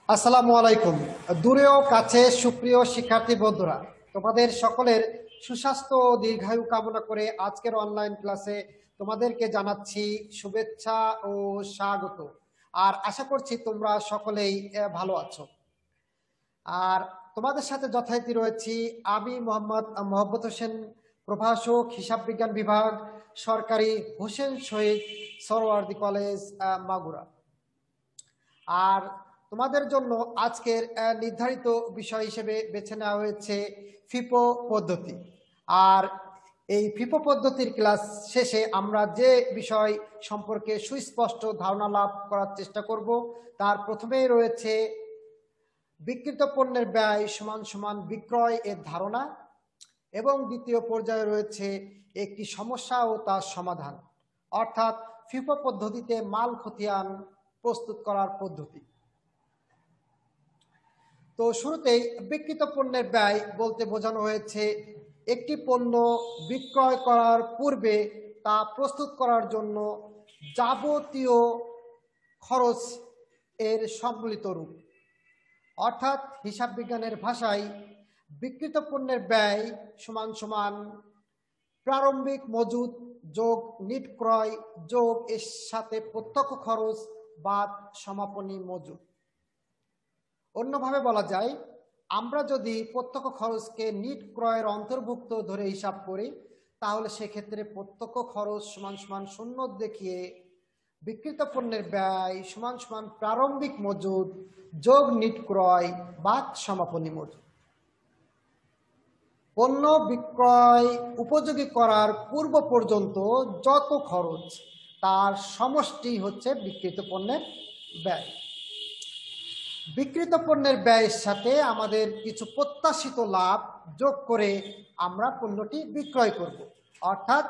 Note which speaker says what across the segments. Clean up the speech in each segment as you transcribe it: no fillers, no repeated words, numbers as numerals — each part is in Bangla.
Speaker 1: আসসালামু আলাইকুম। দূরেও কাছে সুপ্রিয় শিক্ষার্থী বন্ধুরা, তোমাদের সকলের সুস্বাস্থ্য ও দীর্ঘায়ু কামনা করে আজকের অনলাইন ক্লাসে তোমাদেরকে জানাচ্ছি শুভেচ্ছা ও স্বাগত। আর আশা করছি তোমরা সকলেই ভালো আছো। আর তোমাদের সাথে যথারীতি রয়েছি আমি মোহাম্মদ মোহাম্মদ হোসেন, প্রভাষক, হিসাব বিজ্ঞান বিভাগ, সরকারি হোসেন শহীদ সরওয়ার্দী কলেজ, মাগুরা। আর তোমাদের জন্য আজকের নির্ধারিত বিষয় হিসেবে বেছে নেওয়া হয়েছে ফিপো পদ্ধতি। আর এই ফিপো পদ্ধতির ক্লাস শেষে আমরা যে বিষয় সম্পর্কে সুস্পষ্ট ধারণা লাভ করার চেষ্টা করব, তার প্রথমেই রয়েছে বিক্রিত পণ্যের ব্যয় সমান সমান বিক্রয় এর ধারণা, এবং দ্বিতীয় পর্যায়ে রয়েছে একটি সমস্যা ও তার সমাধান, অর্থাৎ ফিফো পদ্ধতিতে মাল খতিয়ান প্রস্তুত করার পদ্ধতি। তো শুরুতেই বিক্রিত পণ্যের ব্যয় বলতে বোঝানো হয়েছে একটি পণ্য বিক্রয় করার পূর্বে তা প্রস্তুত করার জন্য যাবতীয় খরচ এর সম্মিলিত রূপ। অর্থাৎ হিসাব বিজ্ঞানের ভাষায় বিক্রিত পণ্যের ব্যয় সমান সমান প্রারম্ভিক মজুদ যোগ নিট ক্রয় যোগ এর সাথে প্রত্যক্ষ খরচ বাদ সমাপনী মজুদ। অন্যভাবে বলা যায়, আমরা যদি প্রত্যক্ষ খরচকে নিট ক্রয়ের অন্তর্ভুক্ত ধরে হিসাব করি, তাহলে সেক্ষেত্রে প্রত্যক্ষ খরচ সমান সমান শূন্য দেখিয়ে বিক্রিত পণ্যের ব্যয় সমান সমান প্রারম্ভিক মজুদ যোগ নিট ক্রয় বাদ সমাপনী মজুদ। পণ্য বিক্রয় উপযোগী করার পূর্ব পর্যন্ত যত খরচ, তার সমষ্টি হচ্ছে বিক্রিত পণ্যের ব্যয়। বিক্রিত পণ্যের ব্যয়ের সাথে আমাদের কিছু প্রত্যাশিত লাভ যোগ করে আমরা পণ্যটি বিক্রয় করব, অর্থাৎ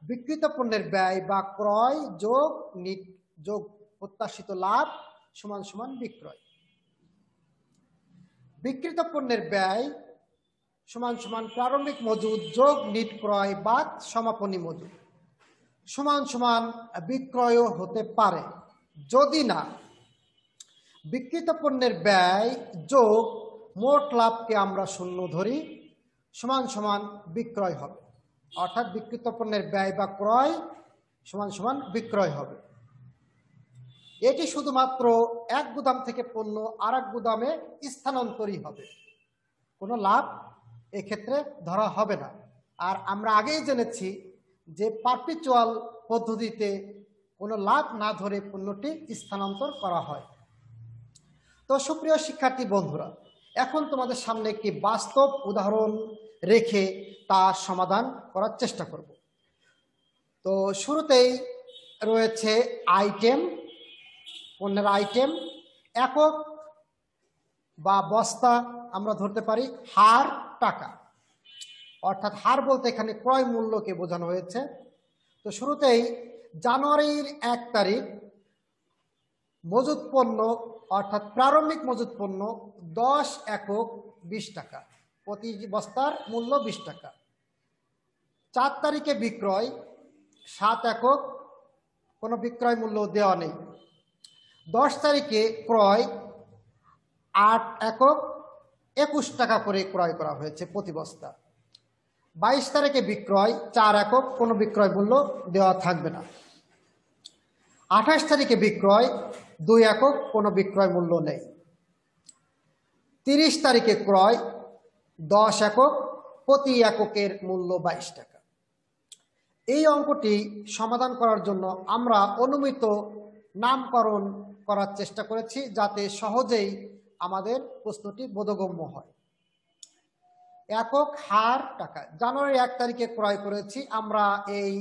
Speaker 1: বিক্রিত পণ্যের ব্যয় বা ক্রয় যোগ নিট যোগ প্রত্যাশিত লাভ সমান সমান বিক্রয়। বিক্রিত পণ্যের ব্যয় সমান সমান প্রারম্ভিক মজুদ যোগ নিট ক্রয় বাদ সমাপনী মজুদ সমান সমান বিক্রয়ও হতে পারে, যদি না বিক্রিত পণ্যের ব্যয় যোগ মোট লাভকে আমরা শূন্য ধরি সমান সমান বিক্রয় হবে। অর্থাৎ বিক্রিত পণ্যের ব্যয় বা ক্রয় সমান সমান বিক্রয় হবে। এটি শুধুমাত্র এক গুদাম থেকে পণ্য আর এক গুদামে স্থানান্তরই হবে, কোনো লাভ এক্ষেত্রে ধরা হবে না। আর আমরা আগেই জেনেছি যে পারপিচুয়াল পদ্ধতিতে কোনো লাভ না ধরে পণ্যটি স্থানান্তর করা হয়। তো সুপ্রিয় শিক্ষার্থী বন্ধুরা, এখন তোমাদের সামনে একটি বাস্তব উদাহরণ রেখে তার সমাধান করার চেষ্টা করব। তো শুরুতেই রয়েছে আইটেম, পণ্যের আইটেম, একক বা বস্তা আমরা ধরতে পারি, হার টাকা, অর্থাৎ হার বলতে এখানে ক্রয় মূল্যকে বোঝানো হয়েছে। তো শুরুতেই জানুয়ারির 1 তারিখ মজুদ পণ্য অর্থাৎ প্রারম্ভিক মজুদ পণ্য 10 একক 20 টাকা, প্রতি বস্তার মূল্য 20 টাকা। 4 তারিখে বিক্রয় 7 একক, কোনো বিক্রয় মূল্য দেওয়া নেই। 10 তারিখে ক্রয় 8 একক 21 টাকা করে ক্রয় করা হয়েছে প্রতি বস্তা। 22 তারিখে বিক্রয় 4 একক, কোনো বিক্রয় মূল্য দেওয়া থাকবে না। 28 তারিখে বিক্রয় 2 একক, কোনো বিক্রয় মূল্য নেই। 30 তারিখে ক্রয় 10 একক, প্রতি এককের মূল্য 22 টাকা। এই অঙ্কটি সমাধান করার জন্য আমরা অনুমিত নামকরণ করার চেষ্টা করেছি, যাতে সহজেই আমাদের প্রশ্নটি বোধগম্য হয়। একক, হার, টাকা। জানুয়ারির 1 তারিখে ক্রয় করেছি, আমরা এই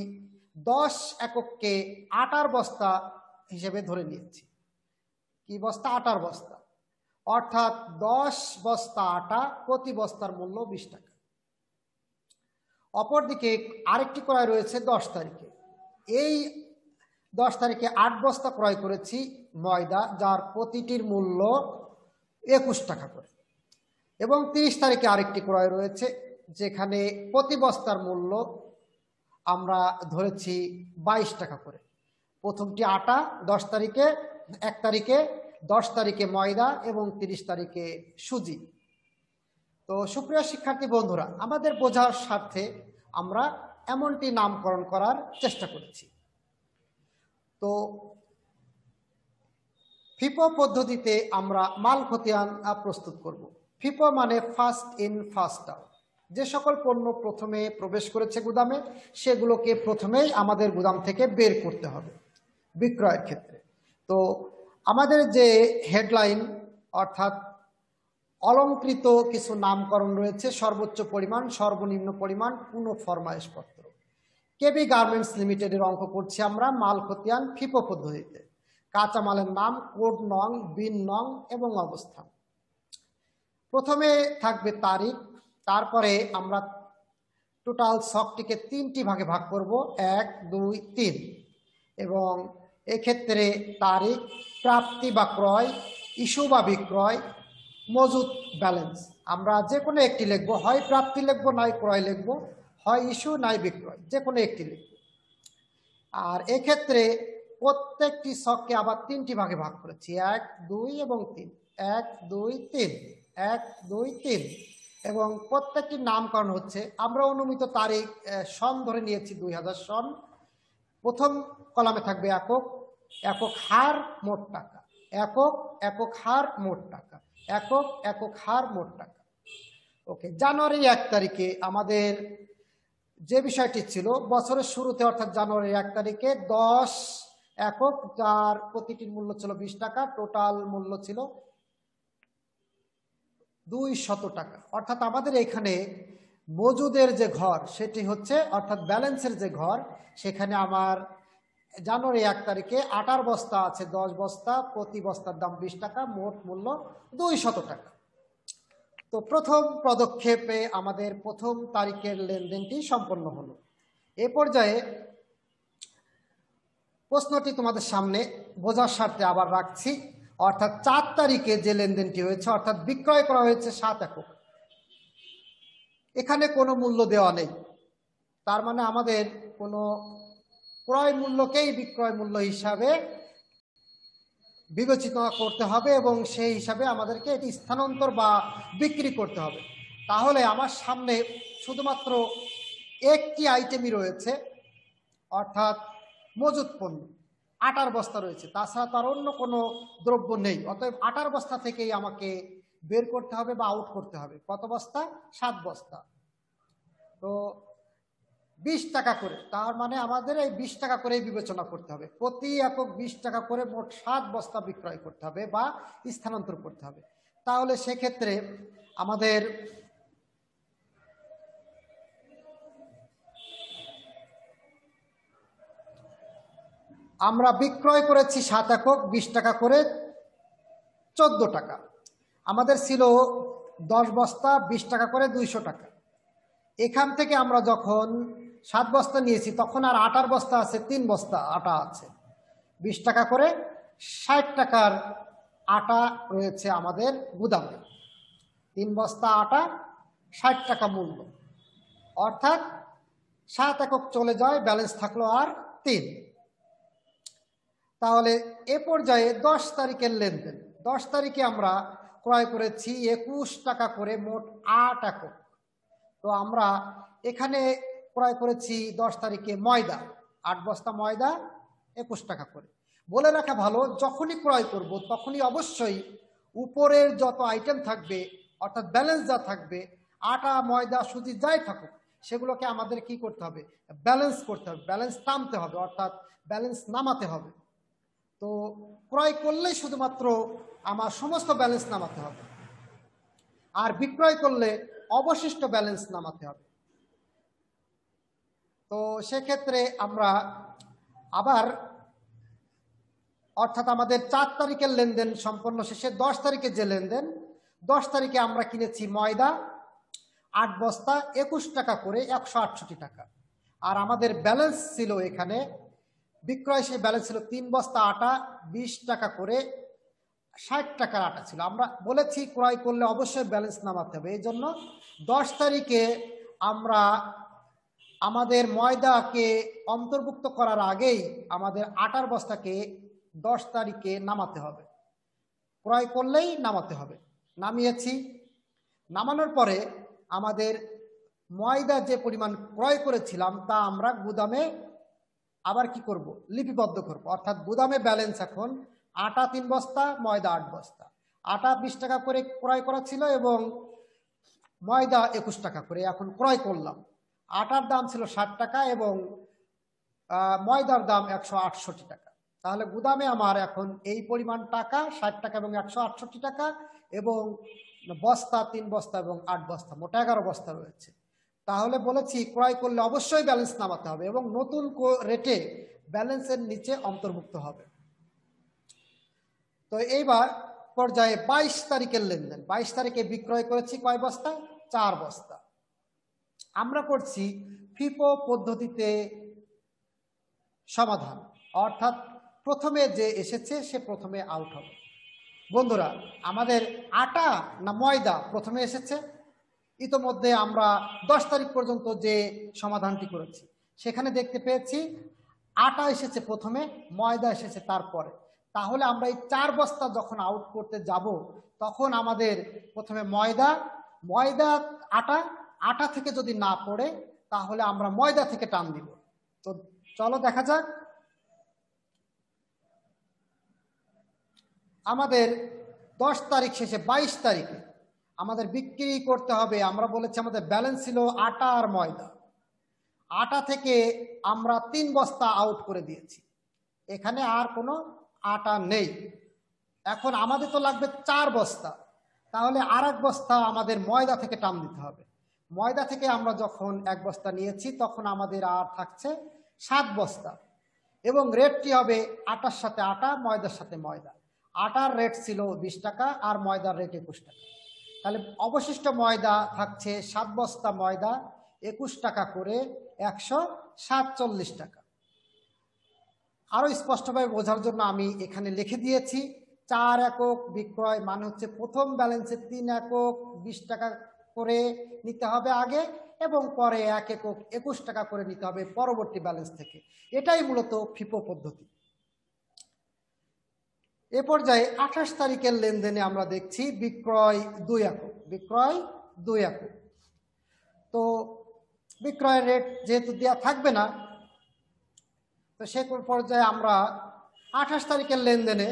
Speaker 1: 10 একককে আটার বস্তা হিসেবে ধরে নিয়েছি। কি বস্তা? আটার বস্তা, অর্থাৎ 10 বস্তা আটা, প্রতি বস্তার মূল্য 20 টাকা। অপরদিকে আরেকটি ক্রয় রয়েছে 10 তারিখে। এই 10 তারিখে 8 বস্তা ক্রয় করেছি ময়দা, যার প্রতিটির মূল্য 21 টাকা করে। এবং 30 তারিখে আরেকটি ক্রয় রয়েছে, যেখানে প্রতি বস্তার মূল্য আমরা ধরেছি 22 টাকা করে। প্রথমটি আটা 10 তারিখে, 1 তারিখে 10 তারিখে ময়দা এবং 30 তারিখে সুজি। তো সুপ্রিয় শিক্ষার্থী বন্ধুরা, আমাদের বোঝার স্বার্থে আমরা এমনটি নামকরণ করার চেষ্টা করেছি। তো ফিফো পদ্ধতিতে আমরা মাল খতিয়ান প্রস্তুত করব। ফিফো মানে ফার্স্ট ইন ফার্স্ট আউট। যে সকল পণ্য প্রথমে প্রবেশ করেছে গুদামে, সেগুলোকে প্রথমেই আমাদের গুদাম থেকে বের করতে হবে বিক্রয়ের ক্ষেত্রে। তো আমাদের যে হেডলাইন অর্থাৎ অলঙ্কৃত কিছু নামকরণ রয়েছে, সর্বোচ্চ পরিমাণ, সর্বনিম্ন পরিমাণ, পুনঃ ফরমায়েশপত্র। কেবি গার্মেন্টস লিমিটেডের অঙ্ক করছি আমরা মাল খতিয়ান ফিফো পদ্ধতিতে। কাঁচামালের নাম, কোড নং, বিন নং এবং অবস্থান। প্রথমে থাকবে তারিখ, তারপরে আমরা টোটাল স্টকটিকে 3টি ভাগে ভাগ করব, 1, 2, 3। এবং এক্ষেত্রে তারিখ, প্রাপ্তি বা ক্রয়, ইস্যু বা বিক্রয়, মজুদ, ব্যালেন্স আমরা যে কোনো একটি লিখব, হয় প্রাপ্তি লিখব, নয় ক্রয় লিখব, হয় ইস্যু নয় বিক্রয়, যে কোনো একটি লিখব। আর এক্ষেত্রে প্রত্যেকটি স্টককে আবার 3টি ভাগে ভাগ করেছি, 1, 2 এবং 3। 1, 2, 3, 1, 2, 3। এবং প্রত্যেকটির নামকরণ হচ্ছে, আমরা অনুমিত তারিখ সন ধরে নিয়েছি 2000 সন। প্রথম কলামে থাকবে একক, একক হার মোট টাকা, একক, একক হার মোট টাকা, একক, একক হার মোট টাকা। ওকে, জানুয়ারি 1 তারিখে আমাদের যে বিষয়টি ছিল, বছরের শুরুতে অর্থাৎ জানুয়ারি 1 তারিখে 10 একক, যার প্রতিটির মূল্য ছিল 20 টাকা, টোটাল মূল্য ছিল 200 টাকা। অর্থাৎ আমাদের এখানে মজুদের যে ঘর সেটি হচ্ছে, অর্থাৎ ব্যালেন্সের যে ঘর, সেখানে আমার জানুয়ারি 1 তারিখে আটার বস্তা আছে 10 বস্তা, প্রতি বস্তার দাম 20 টাকা, মোট মূল্য 200 টাকা। তো প্রথম পদক্ষেপে আমাদের প্রথম তারিখের লেনদেনটি সম্পন্ন হলো। এ পর্যায়ে প্রশ্নটি তোমাদের সামনে বোঝার স্বার্থে আবার রাখছি, অর্থাৎ 4 তারিখে যে লেনদেনটি হয়েছে, অর্থাৎ বিক্রয় করা হয়েছে 7 একক। এখানে কোনো মূল্য দেওয়া নেই, তার মানে আমাদের কোনো ক্রয় মূল্যকেই বিক্রয় মূল্য হিসাবে বিবেচনা করতে হবে এবং সেই হিসাবে আমাদেরকে এটি স্থানান্তর বা বিক্রি করতে হবে। তাহলে আমার সামনে শুধুমাত্র একটি আইটেমই রয়েছে, অর্থাৎ মজুদ পণ্য, আটার বস্তা রয়েছে, তাছাড়া তার অন্য কোনো দ্রব্য নেই। অতএব আটার বস্তা থেকেই আমাকে বের করতে হবে বা আউট করতে হবে। কত বস্তা? 7 বস্তা। তো 20 টাকা করে, তার মানে আমাদের এই 20 টাকা করেই বিবেচনা করতে হবে। প্রতি একক 20 টাকা করে মোট 7 বস্তা বিক্রয় করতে হবে বা স্থানান্তর করতে হবে। তাহলে সেক্ষেত্রে আমাদের আমরা বিক্রয় করেছি 7 একক, 20 টাকা করে, 14 টাকা। আমাদের ছিল 10 বস্তা, 20 টাকা করে, 200 টাকা। এখান থেকে আমরা যখন 7 বস্তা নিয়েছি, তখন আর আটার বস্তা আছে 3 বস্তা আটা আছে, 20 টাকা করে, 60 টাকার আটা রয়েছে আমাদের গুদামে। 3 বস্তা আটা, 60 টাকা মূল্য, অর্থাৎ 7 একক চলে যায়, ব্যালেন্স থাকলো আর 3। তাহলে এ পর্যায়ে 10 তারিখের লেনদেন। 10 তারিখে আমরা ক্রয় করেছি 21 টাকা করে, মোট 8 একক। তো আমরা এখানে ক্রয় করেছি 10 তারিখে ময়দা, 8 বস্তা ময়দা, 21 টাকা করে। বলে রাখা ভালো, যখনই ক্রয় করব তখনই অবশ্যই উপরের যত আইটেম থাকবে, অর্থাৎ ব্যালেন্স যা থাকবে, আটা, ময়দা, সুজি যাই থাকুক, সেগুলোকে আমাদের কি করতে হবে? ব্যালেন্স করতে হবে, ব্যালেন্স টানতে হবে, অর্থাৎ ব্যালেন্স নামাতে হবে। তো ক্রয় করলেই শুধুমাত্র আমার সমস্ত ব্যালেন্স নামাতে হবে, আর বিক্রয় করলে অবশিষ্ট ব্যালেন্স নামাতে হবে। তো সেক্ষেত্রে আমরা আবার, অর্থাৎ আমাদের 4 তারিখের লেনদেন সম্পন্ন শেষে 10 তারিখে যে লেনদেন, 10 তারিখে আমরা কিনেছি ময়দা 8 বস্তা, 21 টাকা করে, 168 টাকা। আর আমাদের ব্যালেন্স ছিল এখানে বিক্রয়, সেই ব্যালেন্স ছিল 3 বস্তা আটা, 20 টাকা করে, 60 টাকার আটা ছিল। আমরা বলেছি ক্রয় করলে অবশ্যই ব্যালেন্স নামাতে হবে, এই জন্য 10 তারিখে আমরা আমাদের ময়দাকে অন্তর্ভুক্ত করার আগেই আমাদের আটার বস্তাকে 10 তারিখে নামাতে হবে। ক্রয় করলেই নামাতে হবে। নামিয়েছি। নামানোর পরে আমাদের ময়দা যে পরিমাণ ক্রয় করেছিলাম তা আমরা গুদামে আবার কি করব, লিপিবদ্ধ করব। অর্থাৎ গুদামে ব্যালেন্স এখন আটা 3 বস্তা, ময়দা 8 বস্তা। আটা 20 টাকা করে ক্রয় করা ছিল এবং ময়দা 21 টাকা করে এখন ক্রয় করলাম। আটার দাম ছিল 60 টাকা এবং ময়দার দাম 168 টাকা। তাহলে গুদামে আমার এখন এই পরিমাণ টাকা, 60 টাকা এবং 168 টাকা, এবং বস্তা 3 বস্তা এবং 8 বস্তা, মোট 11 বস্তা রয়েছে। তাহলে বলেছি ক্রয় করলে অবশ্যই ব্যালেন্স নামাতে হবে এবং নতুন রেটে ব্যালেন্সের নিচে অন্তর্ভুক্ত হবে। তো এইবার পর্যায়ে 22 তারিখের লেনদেন। 22 তারিখে বিক্রয় করেছি কয় বস্তা? 4 বস্তা। আমরা করছি ফিফো পদ্ধতিতে সমাধান, অর্থাৎ প্রথমে যে এসেছে সে প্রথমে আউট হবে। বন্ধুরা, আমাদের আটা না ময়দা প্রথমে এসেছে? ইতোমধ্যে আমরা 10 তারিখ পর্যন্ত যে সমাধানটি করেছি সেখানে দেখতে পেয়েছি আটা এসেছে প্রথমে, ময়দা এসেছে তারপরে। তাহলে আমরা এই 4 বস্তা যখন আউট করতে যাব তখন আমাদের প্রথমে ময়দা আটা থেকে যদি না পড়ে তাহলে আমরা ময়দা থেকে টান দিব। তো চলো দেখা যাক। আমাদের 10 তারিখ শেষে 22 তারিখে আমাদের বিক্রি করতে হবে। আমরা বলেছি আমাদের ব্যালেন্স ছিল আটা আর ময়দা। আটা থেকে আমরা 3 বস্তা আউট করে দিয়েছি, এখানে আর কোনো আটা নেই। এখন আমাদের তো লাগবে 4 বস্তা, তাহলে আর 1 বস্তা আমাদের ময়দা থেকে টান দিতে হবে। ময়দা থেকে আমরা যখন 1 বস্তা নিয়েছি তখন আমাদের আর থাকছে 7 বস্তা এবং রেটটি হবে আটার সাথে আটা, ময়দার সাথে ময়দা। আটার রেট ছিল 20 টাকা আর ময়দার রেট 21 টাকা। তাহলে অবশিষ্ট ময়দা থাকছে 7 বস্তা ময়দা 21 টাকা করে 147 টাকা। আরো স্পষ্টভাবে বোঝার জন্য আমি এখানে লিখে দিয়েছি 4 একক বিক্রয় মানে হচ্ছে প্রথম ব্যালেন্সে 3 একক 20 টাকা করে নিতে হবে আগে এবং পরে 1 একক 21 টাকা করে নিতে হবে পরবর্তী ব্যালেন্স থেকে। এটাই মূলত ফিফো পদ্ধতি। এ পর্যায়ে 28 তারিখের লেনদেনে আমরা দেখছি বিক্রয় 2 একক। তো বিক্রয়ের রেট যেহেতু দেওয়া থাকবে না, তো সে পর্যায়ে আমরা 28 তারিখের লেনদেনে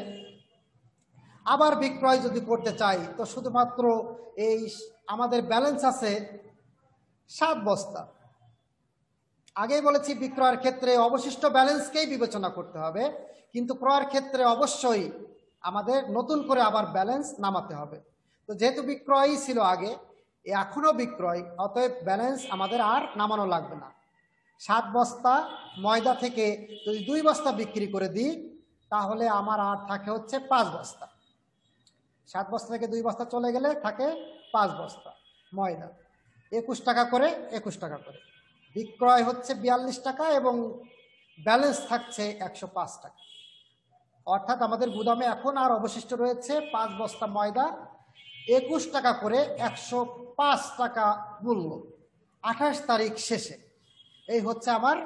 Speaker 1: আবার বিক্রয় যদি করতে চাই তো শুধুমাত্র এই আমাদের ব্যালেন্স আছে 7 বস্তা। আগেই বলেছি বিক্রয়ের ক্ষেত্রে অবশিষ্ট ব্যালেন্সকেই বিবেচনা করতে হবে, কিন্তু ক্রয়ের ক্ষেত্রে অবশ্যই আমাদের নতুন করে আবার ব্যালেন্স নামাতে হবে। তো যেহেতু বিক্রয়ই ছিল আগে, এখনো বিক্রয়, অতএব ব্যালেন্স আমাদের আর নামানো লাগবে না। 7 বস্তা ময়দা থেকে যদি 2 বস্তা বিক্রি করে দিই তাহলে আমার আর থাকে হচ্ছে 5 বস্তা। 7 বস্তা থেকে 2 বস্তা চলে গেলে থাকে 5 বস্তা ময়দা, 21 টাকা করে। বিক্রয় হচ্ছে 42 টাকা এবং ব্যালেন্স থাকছে 105 টাকা। অর্থাৎ আমাদের গুদামে এখন আর অবশিষ্ট রয়েছে 5 বস্তা ময়দা 21 টাকা করে, 105 টাকা মূল্য 28 তারিখ শেষে। এই হচ্ছে আমার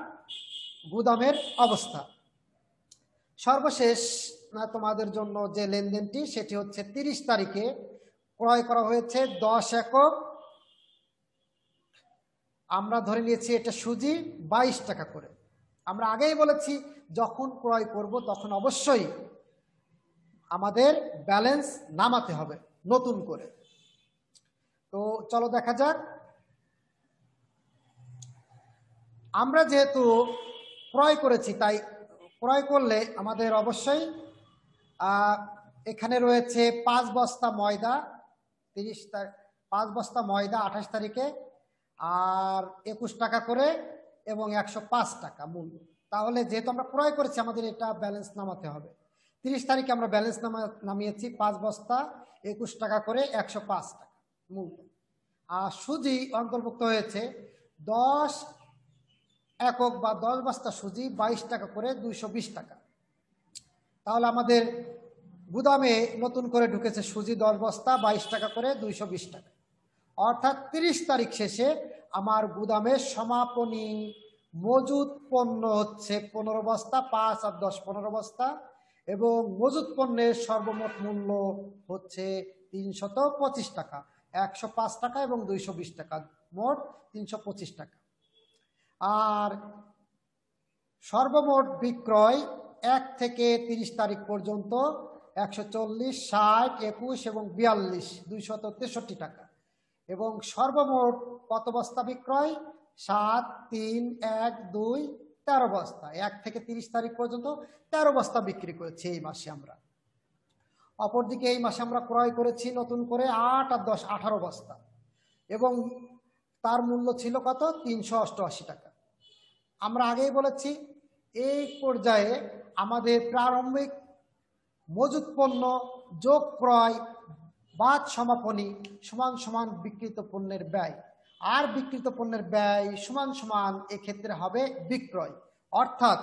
Speaker 1: গুদামের অবস্থা। সর্বশেষ তোমাদের জন্য যে লেনদেনটি সেটি হচ্ছে 30 তারিখে ক্রয় করা হয়েছে 10 একক। আমরা ধরে নিয়েছি এটা সুজি 22 টাকা করে। আমরা আগেই বলেছি যখন ক্রয় করব তখন অবশ্যই আমাদের ব্যালেন্স নামাতে হবে নতুন করে। তো চলো দেখা যাক। আমরা যেহেতু ক্রয় করেছি তাই ক্রয় করলে আমাদের অবশ্যই এখানে রয়েছে 5 বস্তা ময়দা 5 বস্তা ময়দা 28 তারিখে আর 21 টাকা করে এবং 105 টাকা মূল্য। তাহলে যেহেতু আমরা ক্রয় করেছি আমাদের এটা ব্যালেন্স নামাতে হবে। 30 তারিখে আমরা ব্যালেন্স নামিয়েছি 5 বস্তা 21 টাকা করে 105 টাকা মূল্য। আর সুজি অন্তর্ভুক্ত হয়েছে 10 একক বা 10 বস্তা সুজি 22 টাকা করে 220 টাকা। তাহলে আমাদের গুদামে নতুন করে ঢুকেছে সুজি 10 বস্তা 22 টাকা করে 220 টাকা। অর্থাৎ 30 তারিখ শেষে আমার গুদামে সমাপনী মজুদ পণ্য হচ্ছে 15 বস্তা, 5 আর 10 15 বস্তা এবং মজুদ পণ্যের সর্বমোট মূল্য হচ্ছে 325 টাকা, 105 টাকা এবং 220 টাকা, মোট 325 টাকা। আর সর্বমোট বিক্রয় 1 থেকে 30 তারিখ পর্যন্ত 140, 60, 21 এবং 42, 263 টাকা। এবং সর্বমোট কত বস্তা বিক্রয়? 7, 3, 1, 2, 13 বস্তা। 1 থেকে 30 তারিখ পর্যন্ত 13 বস্তা বিক্রি করেছি এই মাসে আমরা। অপরদিকে এই মাসে আমরা ক্রয় করেছি নতুন করে 8 আর 10, 18 বস্তা, এবং তার মূল্য ছিল কত? 388 টাকা। আমরা আগেই বলেছি এই পর্যায়ে আমাদের প্রারম্ভিক মজুদ পণ্য যোগ ক্রয় বাদ সমাপনী সমান সমান বিক্রিত পণ্যের ব্যয়, আর বিক্রিত পণ্যের ব্যয় সমান সমান এক্ষেত্রে হবে বিক্রয়। অর্থাৎ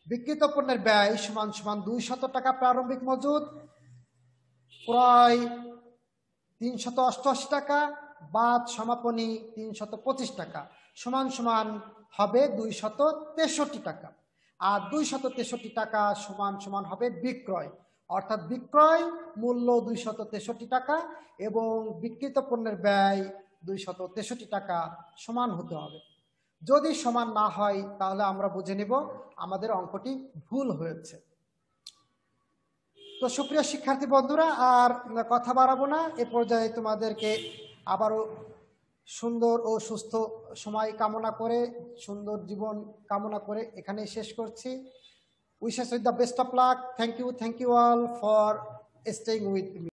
Speaker 1: বিক্রিত পণ্যের ব্যয় সমান সমান 200 টাকা প্রারম্ভিক মজুদ, ক্রয় 388 টাকা, বাদ সমাপনী 325 টাকা, সমান সমান হবে 263 টাকা। আর 263 টাকা সমান সমান হবে বিক্রয়। অর্থাৎ বিক্রয় মূল্য 263 টাকা এবং বিক্রিত পণ্যের ব্যয় 263 টাকা সমান হতে হবে। যদি সমান না হয় তাহলে আমরা বুঝে নেব আমাদের অঙ্কটি ভুল হয়েছে। তো সুপ্রিয় শিক্ষার্থী বন্ধুরা, আর কথা বাড়াবো না। এ পর্যায়ে তোমাদেরকে আবারও সুন্দর ও সুস্থ সময় কামনা করে, সুন্দর জীবন কামনা করে এখানেই শেষ করছি। Wishes with the best of luck. Thank you all for staying with me.